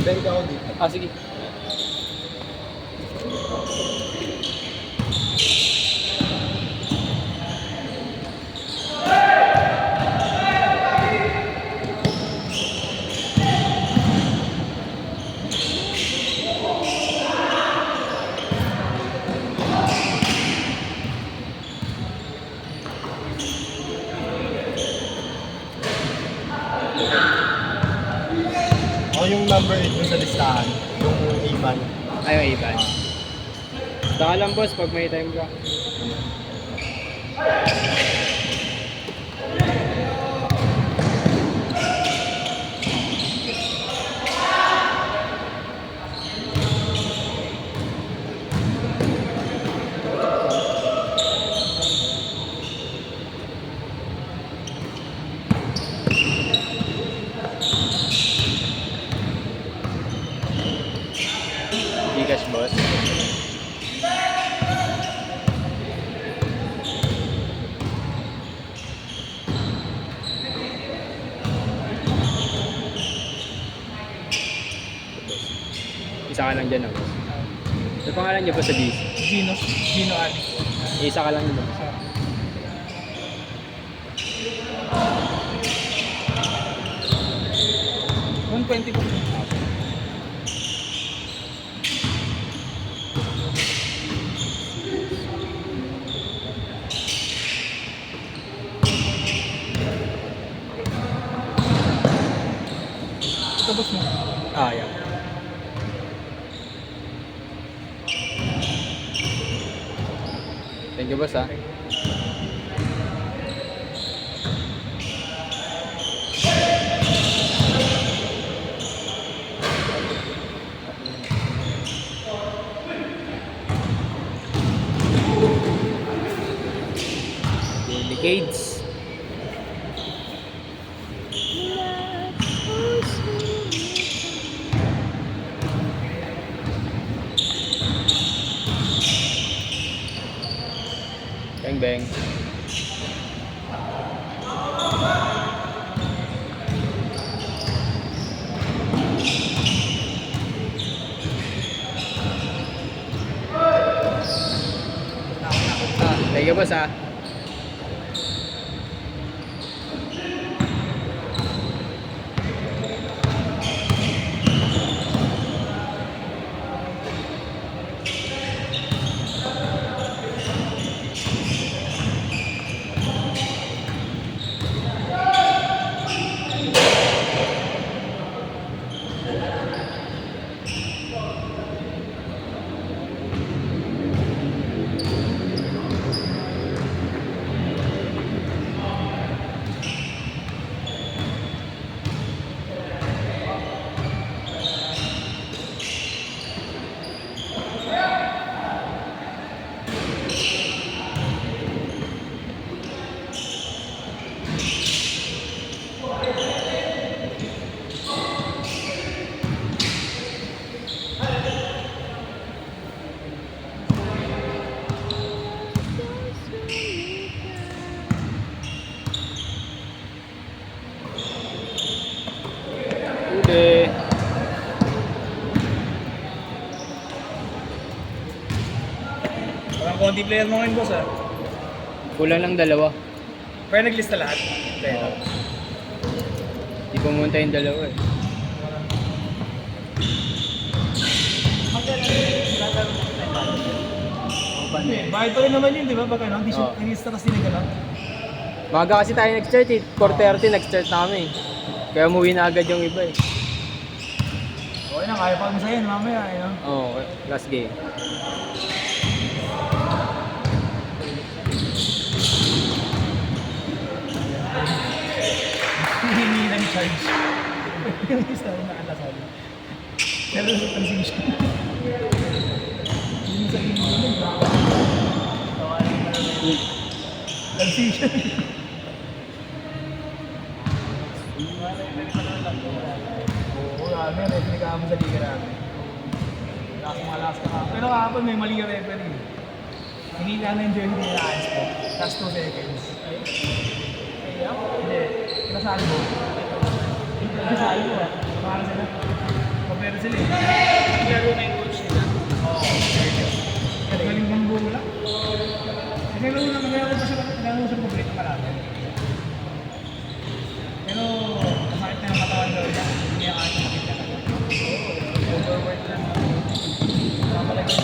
Balik ako dito. Ah, sige. Ako yung number 8 dun sa listahan. Yung Iman. Ayaw, Ivan. Saka lang, boss, pag may time ka. Gcash, boss. Isa ka lang dyan, ah, boss. Ano pangalan niyo po sa GC? Gino Ali. Isa ka lang dyan, boss. $120 po. Ito boss mo. Ah, yeah. Thank you, boss, ah. Decades. Bang bang. Ah, thank you, boss, ah. Uli. Parang konti player mo ngayon boss ah. Kulang lang dalawa. Pero naglista lahat. Player. Di pumunta yung dalawa, eh. Bakit pa rin naman yun, di ba? Pag ano, Oo. nilista kasi nila gano'n. Maga kasi tayo nag-start, eh. 4:30 nag-start na kami. Kaya umuwi na agad yung iba, eh. Okay na, kaya pa kami sa'yo mamaya, ano. Oo, last game. Hihingi ng charge. Yung isa na nakalasal. Pero sa transition. Yung sa inyo yun, baka. Transition. Oo, namin. Pinagkakama sa liga namin. Lakas ka. Pero kahapon may mali yung referee. Hindi na na-enjoy yung nila-ayos ko. Last 2 seconds. Hindi. Pinasali mo. Pinasali mo ah. Para sila. Pero sila eh. Laro na yung coach nila. Oo. Galing bang bola? Kasi naglalaro pa siya, naglalaro siya paborito kalatan. Pero masakit na yung katawan daw niya. Hindi niya kaya makita talaga. Overwork lang. Kapalagay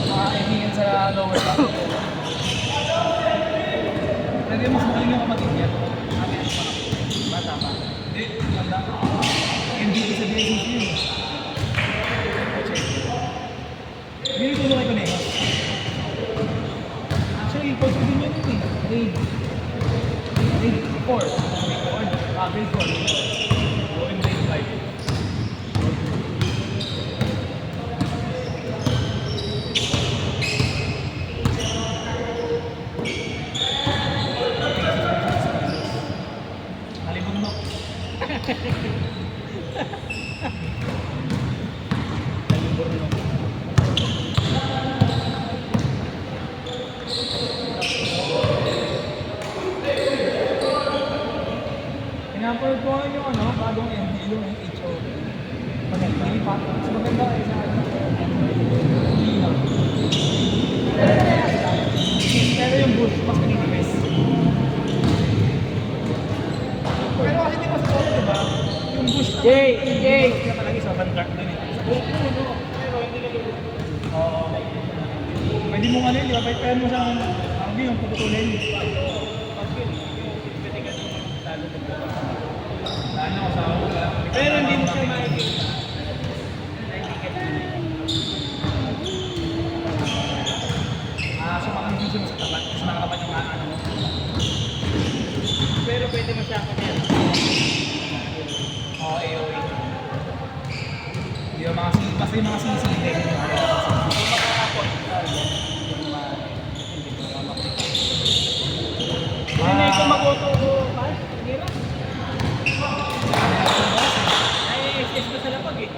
mga kaibigan sa lower back. Pwede mas magaling yung kapatid niya. Sabi ang mga bata pa. Hindi, tanda. MVP sa DSCC yun. Hindi ko kay Conejo. Actually, coach ko din yun eh. Grade 4. Grade 4. Going grade 5. Halibon mo. Halibon mo. Pinapanood ko ngayon yung ano, bagong MD, yung HO. Maganda pa. Mas maganda kayo sa ano. Lino. Pero yung bush, mas pinipis. Pero kasi di ba sa todo, diba? Yung bush na kaya palagi sa vanguard dun eh. Pero hindi ka lulo. Oo. Pwede mo ano yun, di ba? Pwede mo siyang, ang yung puputulin. Pwede ka naman talo ng buka. Ano, sa Pero hindi mo siya makikita. Hindi ka so makikita mo sa tapat, kasi nakatapat yung ano mo. Pero pwede mo siya kanyan. Oo, AOE. Di ba mga basta yung mga sinisili. Hindi ko mag-auto pass. Hindi ba? Ay, SS ko sa lapag eh.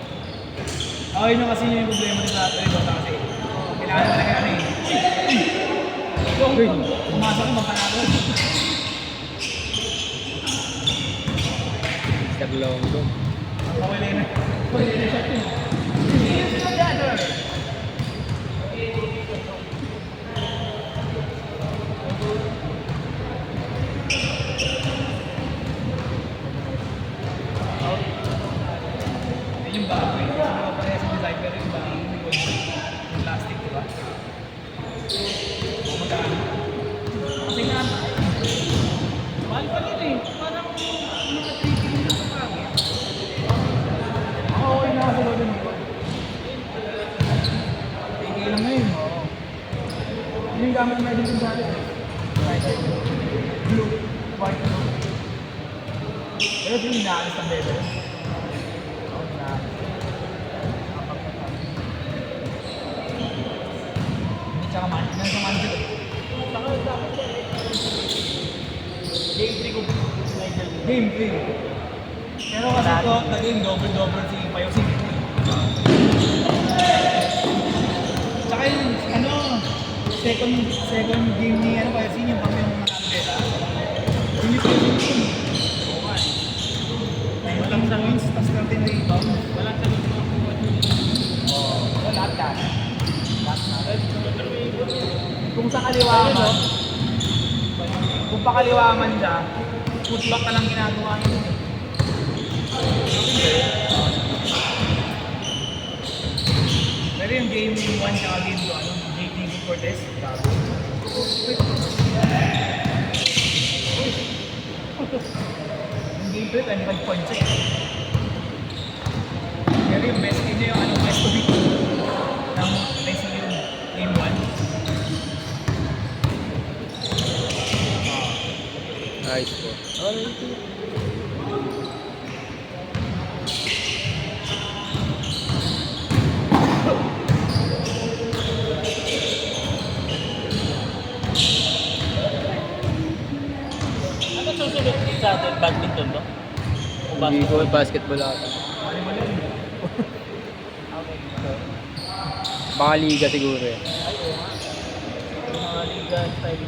Oo, yun yung kasi yung problema din sa Dota kasi. Kailangan talaga ano eh. Pumasok yung magpanalo. Taglonggo. Ang kawali na. Kawali na shot yun. Here's your dagger! Yun yung bago eh. Hindi ba parehas yung design pero yung bago yung plastic, di ba? O magkano? Kasi nga, Mahal pa rin eh. Parang mga 3 kilo sa pangit. ako okay na ako doon dito. Tigil lang ngayon. Oo. Yun yung gamit na din sa atin. Blue, white, blue. Pero yung inaalis ng bebe. Oo, inaalis. Hindi siya kaman. Hindi siya kaman dito. Saka dapat yan eh. Game 3 ko Nigel. Game 3. Pero kasi ito, naging double-double si Payosing. Tsaka yung, ano, second game ni ano, Payosing, yung kami yung manalo beta. Hindi ko yung team. Oo nga eh. Walang sa wins, tapos 13 rebound. Walang sagot mo. Oo. So, lahat ka. Lahat na. Pero may ikot eh. Kung sa kaliwa man, kung pa kaliwa man siya, putback ka lang ginagawa niya. Pero yung game 1 tsaka game 2, ano, JT Cortez, bago. Yung game 2, 25 points eh. Pero yung best game niya yung ano, best of it ng Lyceum game 1. Nice po. Ano susunod sa atin? Badminton ba? O Hindi ko basketball? basketball ata. Okay. Baka liga siguro eh. Mga liga style.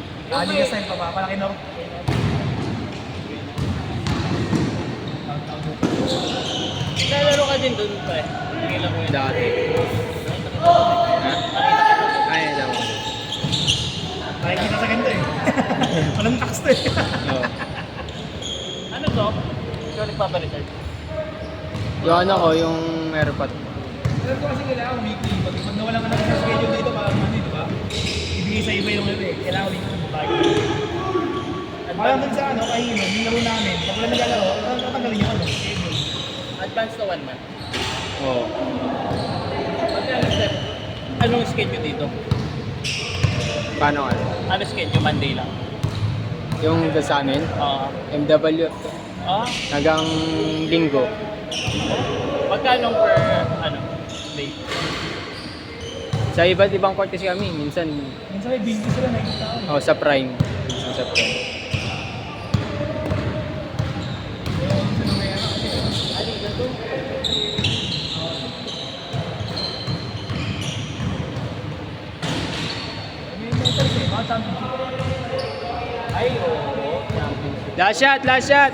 Liga style pa ba? Palaki no? Nalaro ka din doon pa eh. Kailan ko yun. Dati. Nakita Ha? kita. Ay, alam mo. Nakikita sa ganda eh. Walang tax to eh. Oo. Ano to? Ikaw nagpaparesearch. Yung ano ko, yung airpot. Pero ko kasi kailangan weekly. Pag nawalan ka na sa schedule dito, parang ano, di ba? Ibigay sa iba yung ano eh. Kailangan weekly mag-bike. Parang dun sa ano, kahino, yung laro namin. Pag wala naglalaro, tatanggalin yung ano, schedule. Advance to 1 month. Oo. Ano step? Anong schedule dito? Paano ano? Ano schedule? Monday lang. Yung sa amin, MW, hanggang linggo. Magkano per ano day? Sa iba't ibang court kasi kami, minsan Minsan may business sila, nakikita ko. sa Prime. Minsan sa Prime. Pero minsan may ano kasi. Ano ito? May mentors eh, mga championship. Ay, oo. Championship. Last shot, last shot!